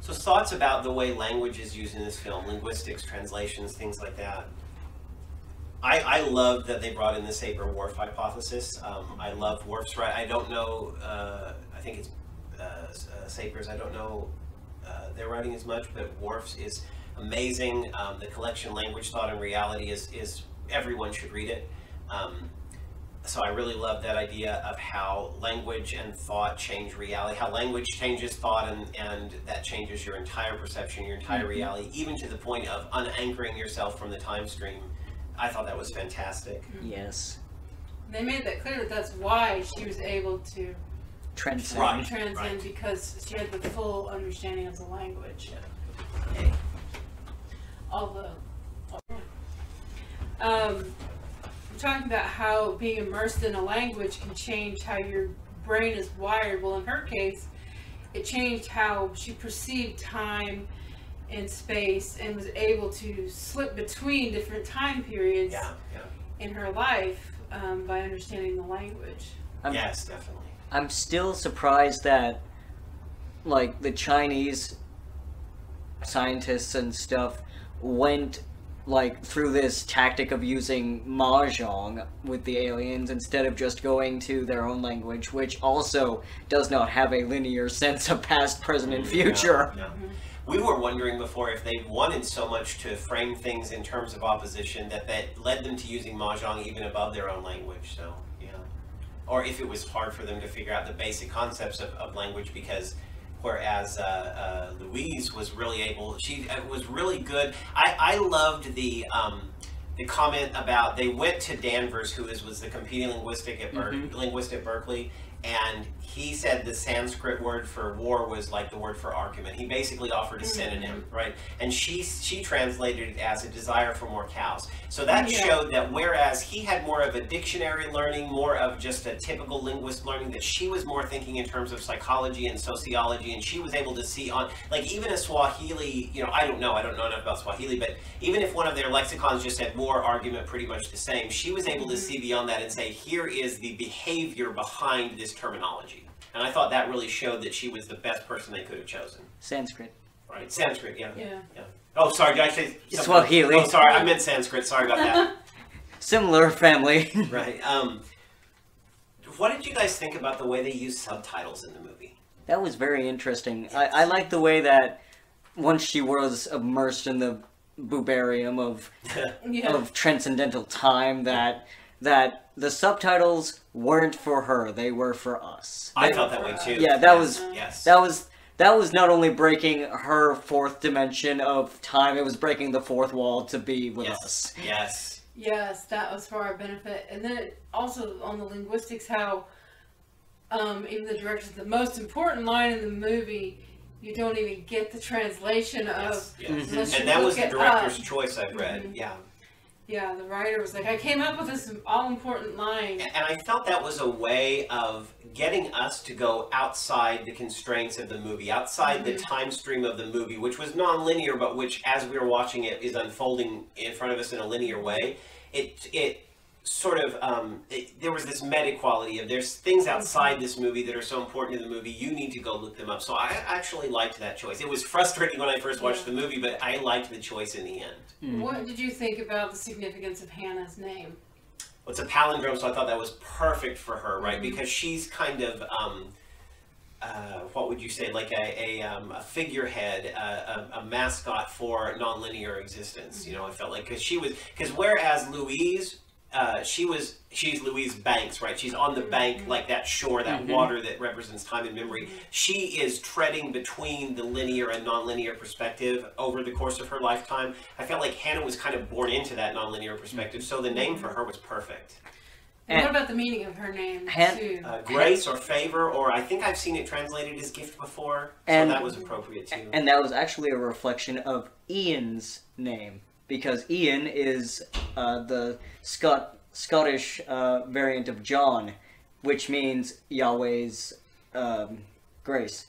So thoughts about the way language is used in this film, linguistics, translations, things like that. I love that they brought in the Saber-Whorf hypothesis. I love Whorf's right. I don't know, I think it's Saber's, I don't know their writing as much, but Whorf's is amazing. The collection Language, Thought, and Reality is everyone should read it. So I really love that idea of how language and thought change reality, how language changes thought, and that changes your entire perception, your entire reality, even to the point of unanchoring yourself from the time stream. I thought that was fantastic. Yes. They made that clear that that's why she was able to Transcend. transcend, because she had the full understanding of the language. Okay. We're talking about how being immersed in a language can change how your brain is wired. Well, in her case, it changed how she perceived time and space, and was able to slip between different time periods in her life by understanding the language. Yes, definitely. I'm still surprised that, like, the Chinese scientists and stuff went, like, through this tactic of using mahjong with the aliens instead of just going to their own language, which also does not have a linear sense of past, present, and future. Yeah. We were wondering before if they wanted so much to frame things in terms of opposition that led them to using mahjong even above their own language. So, yeah. Or if it was hard for them to figure out the basic concepts of language, because whereas Louise was really able, she was really good. I loved the comment about, they went to Danvers, who was the competing linguist at Berkeley, and he said the Sanskrit word for war was like the word for argument. He basically offered a synonym, right? And she translated it as a desire for more cows. So that showed that whereas he had more of a dictionary learning, more of just a typical linguist learning, that she was more thinking in terms of psychology and sociology, and she was able to see on, like, even a Swahili, you know, I don't know enough about Swahili, but even if one of their lexicons just said war, argument, pretty much the same, she was able to see beyond that and say, here is the behavior behind this terminology. And I thought that really showed that she was the best person they could have chosen. Sanskrit. Right, Sanskrit, yeah. Oh, sorry, did I say something? Swahili. Oh, sorry, I meant Sanskrit. Sorry about that. Similar family. Right. What did you guys think about the way they used subtitles in the movie? That was very interesting. I like the way that once she was immersed in the boobarium of transcendental time, that the subtitles weren't for her; they were for us. I felt that way too. Yeah, that was not only breaking her fourth dimension of time; it was breaking the fourth wall to be with us. Yes. Yes, that was for our benefit. And then also on the linguistics, how even the director's the most important line in the movie, you don't even get the translation of. Yes. And that was the director's choice, I've read. Yeah, the writer was like, I came up with this all-important line. And I felt that was a way of getting us to go outside the constraints of the movie, outside the time stream of the movie, which was non-linear, but which, as we were watching it, is unfolding in front of us in a linear way. It sort of, there was this meta quality of there's things outside this movie that are so important to the movie, you need to go look them up. So I actually liked that choice. It was frustrating when I first watched the movie, but I liked the choice in the end. What did you think about the significance of Hannah's name? Well, it's a palindrome, so I thought that was perfect for her, right? Because she's kind of, what would you say, like a figurehead, a mascot for nonlinear existence. You know, I felt like, because whereas Louise, she's Louise Banks, right? She's on the bank, like that shore, that water that represents time and memory. She is treading between the linear and nonlinear perspective over the course of her lifetime. I felt like Hannah was kind of born into that nonlinear perspective, so the name for her was perfect. And what about the meaning of her name, too? Grace or favor, or I think I've seen it translated as gift before, so that was appropriate too. And that was actually a reflection of Ian's name, because Ian is the Scottish variant of John, which means Yahweh's grace.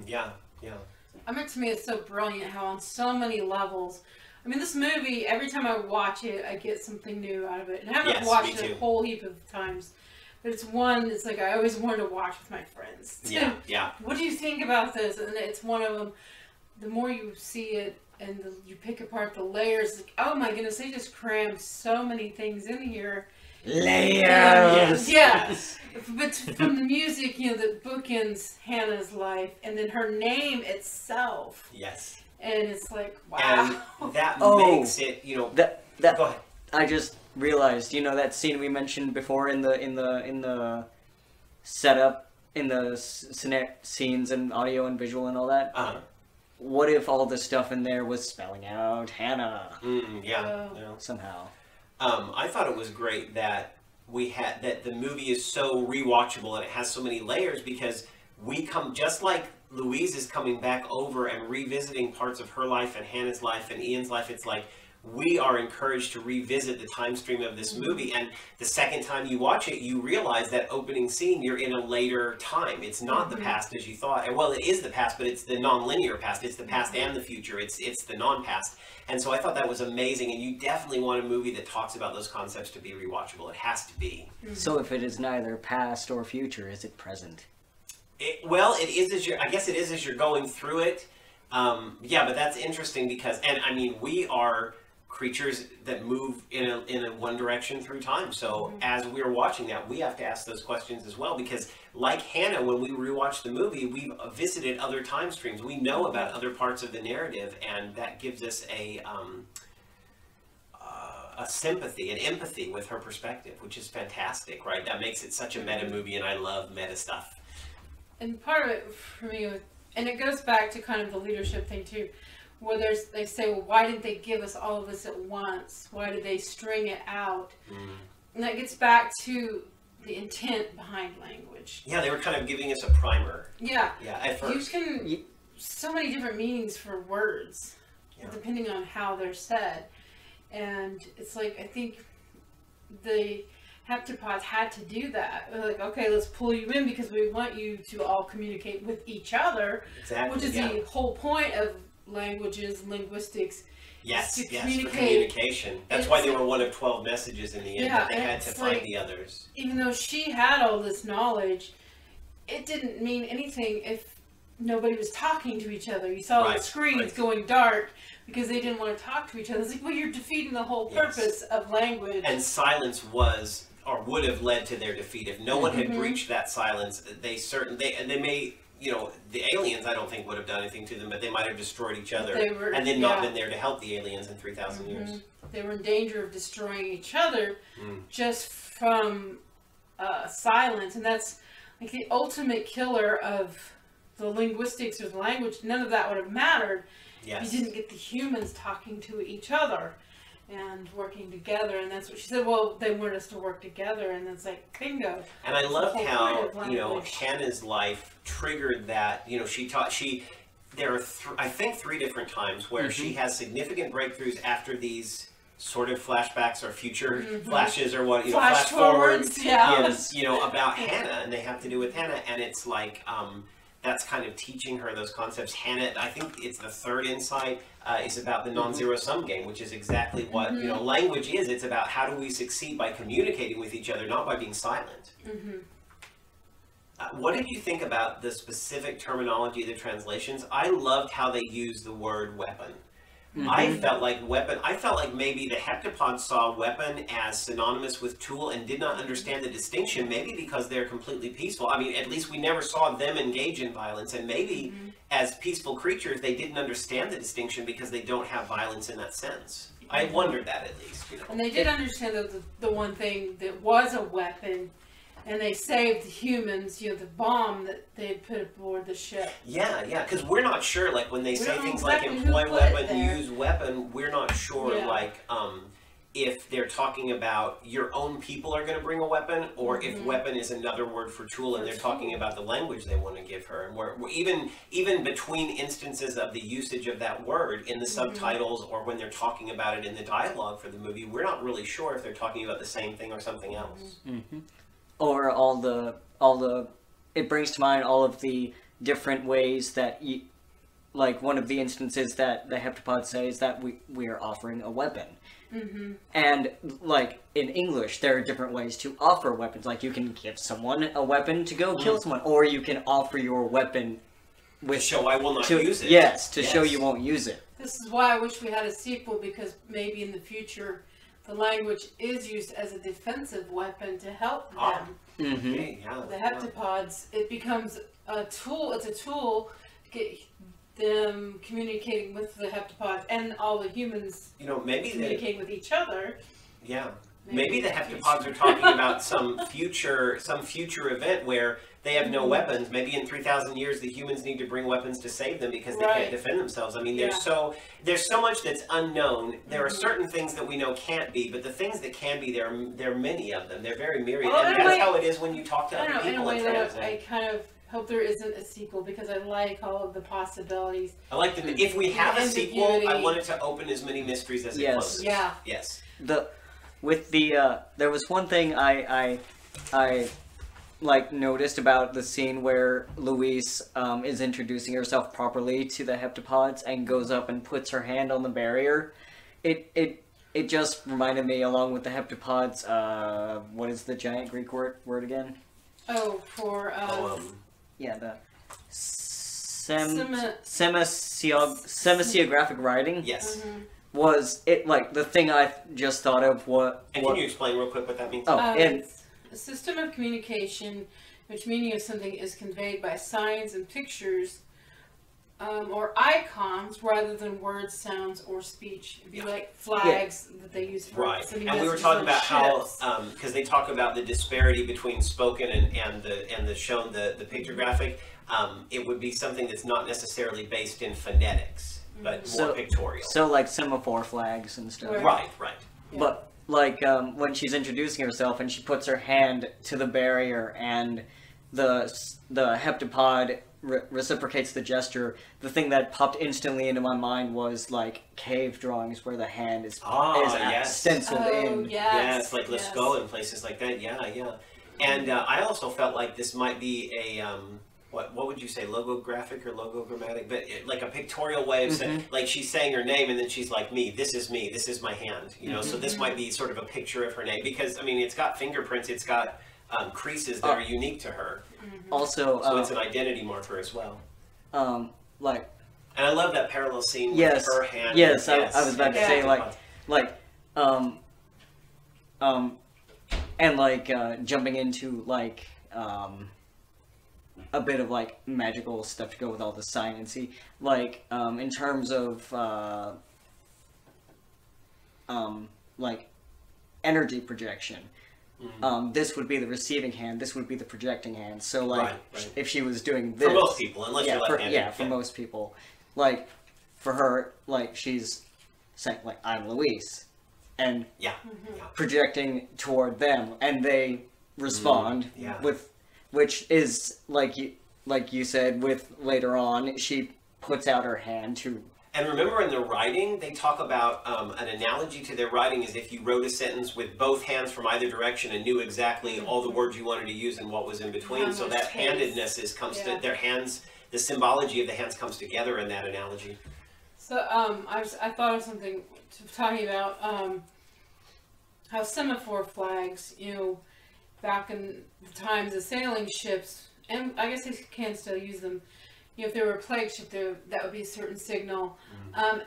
Yeah. I mean, to me, it's so brilliant how on so many levels. I mean, this movie, every time I watch it, I get something new out of it. And I haven't watched it a whole heap of times. But it's like I always wanted to watch with my friends. Yeah. What do you think about this? And it's one of them. the more you see it and you pick apart the layers, like, oh my goodness, they just crammed so many things in here. Layers! Yeah. But from the music, you know, that bookends Hannah's life, and then her name itself. Yes. And it's like, wow. And that makes it, you know. That go ahead. I just realized, you know, that scene we mentioned before in the setup, in the scenes and audio and visual and all that. What if all the stuff in there was spelling out Hannah? Yeah. Somehow. I thought it was great that that the movie is so rewatchable and it has so many layers, because we come, just like Louise is coming back over and revisiting parts of her life and Hannah's life and Ian's life. It's like we are encouraged to revisit the time stream of this movie, and the second time you watch it, you realize that opening scene, you're in a later time. It's not the past as you thought. Well, it is the past, but it's the non-linear past. It's the past and the future. It's the non-past. And so I thought that was amazing, and you definitely want a movie that talks about those concepts to be rewatchable. It has to be. So if it is neither past or future, is it present? Well, it is I guess it is as you're going through it. Yeah, but that's interesting because, and I mean, we are creatures that move in a one direction through time. So as we're watching that, we have to ask those questions as well, because like Hannah, when we rewatch the movie, we've visited other time streams. We know about other parts of the narrative, and that gives us a sympathy, an empathy with her perspective, which is fantastic, right? That makes it such a meta movie, and I love meta stuff. And part of it for me, and it goes back to kind of the leadership thing too, where they say, well, why didn't they give us all of this at once? Why did they string it out? And that gets back to the intent behind language. Yeah, they were kind of giving us a primer. Yeah. Yeah, at first. So many different meanings for words, depending on how they're said. And it's like, I think the heptapods had to do that. They're like, okay, let's pull you in because we want you to all communicate with each other. Exactly. Which is the whole point of languages, linguistics. Yes, for communication. That's why they were one of 12 messages in the end, that they had to find the others. Even though she had all this knowledge, it didn't mean anything if nobody was talking to each other. You saw the screens going dark because they didn't want to talk to each other. It's like, well, you're defeating the whole purpose of language. And silence was, or would have led to their defeat. If no one had breached that silence, they may... You know, the aliens, I don't think, would have done anything to them, but they might have destroyed each other and then not been there to help the aliens in 3,000 years. They were in danger of destroying each other just from silence. And that's like the ultimate killer of the linguistics or the language. None of that would have mattered if you didn't get the humans talking to each other and working together. And that's what she said, well, they want us to work together, and it's like, bingo. And I loved how, you know, Hannah's life triggered that. You know, there are I think 3 different times where she has significant breakthroughs after these sort of flashbacks or future flashes, or what, you know, flash forwards, is, you know, about Hannah, and they have to do with Hannah, and it's like, that's kind of teaching her those concepts. Hannah, I think it's the 3rd insight, is about the non-zero sum game, which is exactly what, you know, language is. It's about how do we succeed by communicating with each other, not by being silent. What did you think about the specific terminology of the translations? I loved how they used the word weapon. I felt like maybe the heptapods saw weapon as synonymous with tool and did not understand the distinction, maybe because they're completely peaceful. I mean, at least we never saw them engage in violence, and maybe as peaceful creatures they didn't understand the distinction because they don't have violence in that sense. I wondered that, at least. You know? And they did understand that the one thing that was a weapon, and they saved the humans, you know, the bomb that they had put aboard the ship. Yeah, because we're not sure, like, when they say things like employ weapon, use weapon, we're not sure, like, if they're talking about your own people are going to bring a weapon, or if weapon is another word for tool, and they're talking about the language they want to give her. And we're even between instances of the usage of that word in the subtitles, or when they're talking about it in the dialogue for the movie, we're not really sure if they're talking about the same thing or something else. Or it brings to mind all of the different ways that like one of the instances that the heptapods say is that we are offering a weapon. And like in English, there are different ways to offer weapons. Like you can give someone a weapon to go kill someone, or you can offer your weapon to show I will not use it. Yes, to show you won't use it. This is why I wish we had a sequel, because maybe in the future the language is used as a defensive weapon to help them. Okay, The heptapods, it becomes a tool. It's a tool to get them communicating with the heptapods and all the humans. Maybe communicating with each other. Yeah. Maybe the heptapods are talking about some future event where they have no weapons. Maybe in 3,000 years the humans need to bring weapons to save them because they can't defend themselves. I mean, there's so much that's unknown. There are certain things that we know can't be, but the things that can be, there are many of them. They're very myriad, and that's how it is when you talk to other people. In a way that I kind of hope there isn't a sequel, because I like all of the possibilities. I like that if we have a sequel, I want it to open as many mysteries as it closes. Yeah. Yes. There was one thing I noticed about the scene where Louise is introducing herself properly to the heptapods and goes up and puts her hand on the barrier. It just reminded me, along with the heptapods, what is the giant Greek word again? Oh, for the semasiographic writing. Yes. Was it the thing I just thought of? And can you explain real quick what that means? It's a system of communication, which meaning of something is conveyed by signs and pictures, or icons, rather than words, sounds, or speech. It'd be like flags that they use for sending and we were talking about how because they talk about the disparity between spoken and the shown, the pictographic. It would be something that's not necessarily based in phonetics, but more pictorial. So like semaphore flags and stuff. Right. Yeah. But when she's introducing herself and she puts her hand to the barrier and the heptapod reciprocates the gesture, the thing that popped instantly into my mind was cave drawings where the hand is stenciled in. Yes, like Lascaux and places like that. Yeah. And I also felt like this might be a what would you say, logographic or logogrammatic, but like a pictorial way of saying, like she's saying her name and then she's like, me, this is my hand, so this might be sort of a picture of her name, because I mean it's got fingerprints, it's got creases that are unique to her. Also, so it's an identity marker as well. And I love that parallel scene with her hand. Yes, I was about to say jumping into a bit of magical stuff to go with all the sciencey, in terms of energy projection. This would be the receiving hand, this would be the projecting hand. So if she was doing this, for most people, unless you're left-handed. For most people, for her, she's saying I'm Louise, and projecting toward them, and they respond with. Which is, like you said, with later on, she puts out her hand to... And remember in the writing, they talk about an analogy to their writing is if you wrote a sentence with both hands from either direction and knew exactly all the words you wanted to use and what was in between. So that handedness comes to their hands, the symbology of the hands comes together in that analogy. So I thought of something talking about how semaphore flags, back in the times of sailing ships, and I guess they can still use them. If there were a plague ship, that would be a certain signal.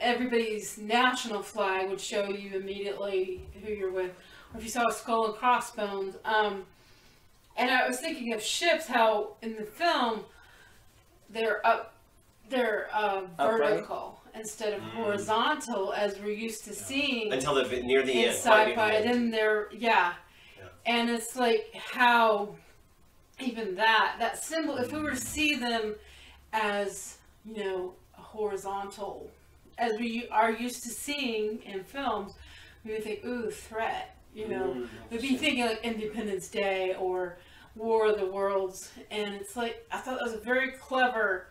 Everybody's national flag would show you immediately who you're with. Or if you saw a skull and crossbones. And I was thinking of ships, how in the film they're vertical instead of horizontal, as we're used to seeing until near the end. Sci-fi, and then they're and it's how even that symbol, if we were to see them as horizontal, as we are used to seeing in films, we would think, ooh, threat. We'd be thinking Independence Day or War of the Worlds, and it's I thought that was a very clever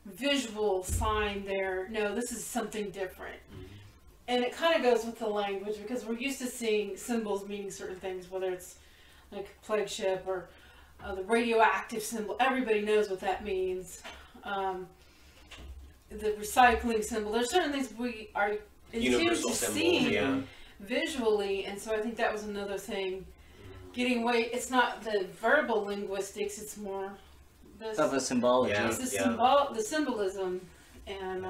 visual sign there. No, this is something different. And it kind of goes with the language, because we're used to seeing symbols meaning certain things, whether it's like plague ship or the radioactive symbol. Everybody knows what that means. The recycling symbol. There's certain things we are used to seeing visually, and so I think that was another thing. Getting away. It's not the verbal linguistics. It's more of a symbology. Yeah. It's the symbolism, and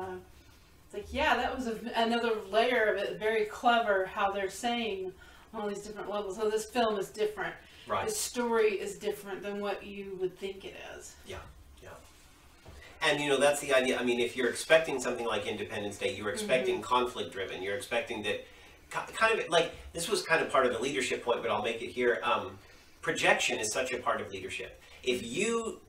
it's like, yeah, that was another layer of it. Very clever how they're saying all these different levels. So this film is different. Right. The story is different than what you would think it is. Yeah. And that's the idea. I mean, if you're expecting something like Independence Day, you're expecting conflict driven. You're expecting that kind of like, this was kind of part of the leadership point, but I'll make it here. Projection is such a part of leadership. If you,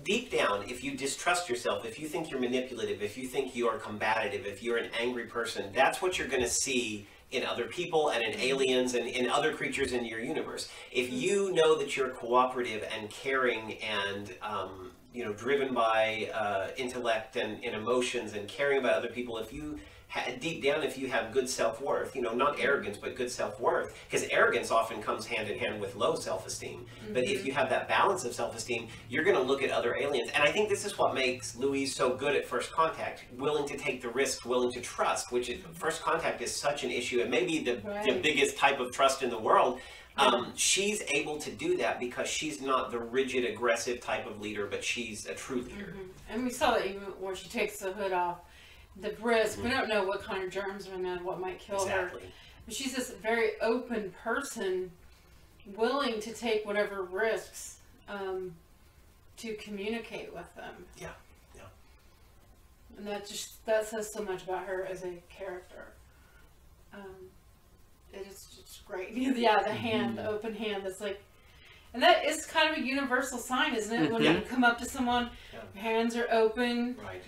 deep down, if you distrust yourself, if you think you're manipulative, if you think you are combative, if you're an angry person, that's what you're going to see in other people and in aliens and in other creatures in your universe. If you know that you're cooperative and caring and driven by intellect and emotions and caring about other people, if you deep down, if you have good self-worth, not arrogance, but good self-worth, because arrogance often comes hand in hand with low self-esteem. But if you have that balance of self-esteem, you're going to look at other aliens. And I think this is what makes Louise so good at First Contact, willing to take the risk, willing to trust, which is, First Contact is such an issue. It may be the biggest type of trust in the world. She's able to do that because she's not the rigid, aggressive type of leader, but she's a true leader. And we saw that even where she takes the hood off. The risk, we don't know what kind of germs are in there, what might kill her. But she's this very open person, willing to take whatever risks to communicate with them. Yeah. And that says so much about her as a character. It's just great. Yeah, the hand, the open hand. That's like, and that is kind of a universal sign, isn't it? When you come up to someone, your hands are open. Right.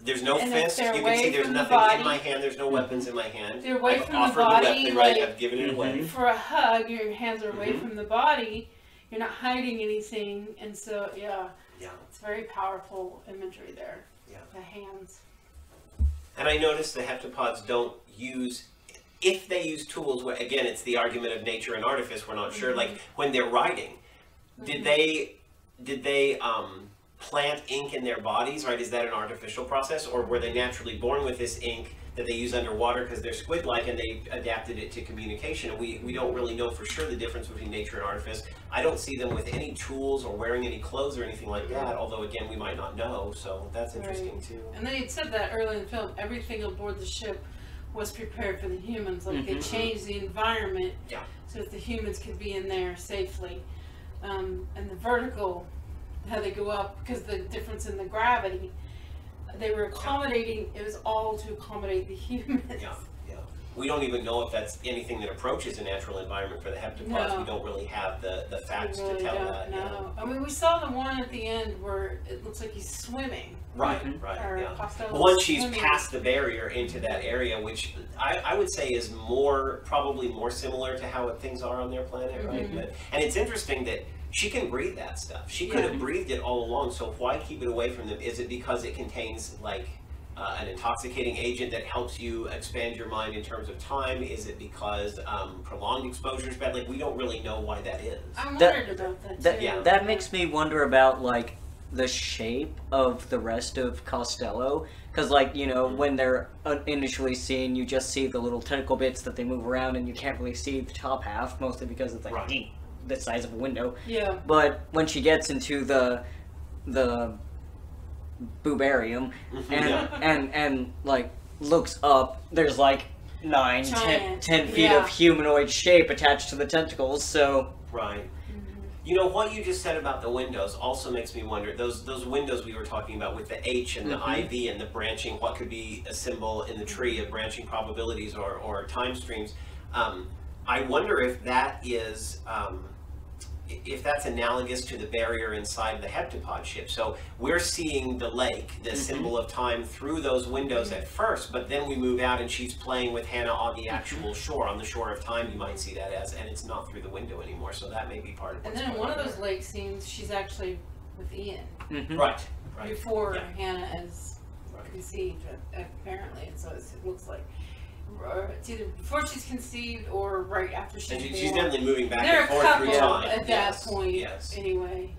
There's no fist. You can see there's nothing in my hand. There's no weapons in my hand. They're away I've from offered the body. The weapon, I've given it away. For a hug, your hands are away from the body. You're not hiding anything, and so it's very powerful imagery there. Yeah. The hands. And I noticed the heptapods don't use. If they use tools, again, it's the argument of nature and artifice. We're not sure. Like when they're writing, did they plant ink in their bodies? Right? Is that an artificial process, or were they naturally born with this ink that they use underwater because they're squid-like and they adapted it to communication? And we don't really know for sure the difference between nature and artifice. I don't see them with any tools or wearing any clothes or anything like that. Although again, we might not know. So that's interesting too. And they had said that early in the film. Everything aboard the ship was prepared for the humans. Like they changed the environment so that the humans could be in there safely. And the vertical, how they go up because the difference in the gravity, they were accommodating. It was all to accommodate the humans. We don't even know if that's anything that approaches a natural environment for the heptapods. We don't really have the facts to tell that. No. I mean, we saw the one at the end where it looks like he's swimming. Right. But once she's past the barrier into that area, which I would say is probably more similar to how things are on their planet, right? And it's interesting that she can breathe that stuff. She could have breathed it all along, so why keep it away from them? Is it because it contains, like, an intoxicating agent that helps you expand your mind in terms of time? Is it because prolonged exposure is bad? Like, we don't really know why that is. I wondered about that too. That makes me wonder about, like, the shape of the rest of Costello, because when they're initially seen, you just see the little tentacle bits that they move around and you can't really see the top half, mostly because it's like the size of a window. But when she gets into the boobarium and like looks up, there's like 10 feet of humanoid shape attached to the tentacles. So what you just said about the windows also makes me wonder, those windows we were talking about with the H and the IV and the branching, what could be a symbol in the tree of branching probabilities or time streams. I wonder if that is if that's analogous to the barrier inside the heptapod ship. So we're seeing the lake, the symbol of time, through those windows at first, but then we move out and she's playing with Hannah on the actual shore, on the shore of time, you might see that as, and it's not through the window anymore, so that may be part of it. And then in one of those lake scenes, she's actually with Ian. Right. Before Hannah is conceived, apparently, and so it looks like it's either before she's conceived or right after she's born. She's definitely moving back They're and forth through time. At that point, anyway.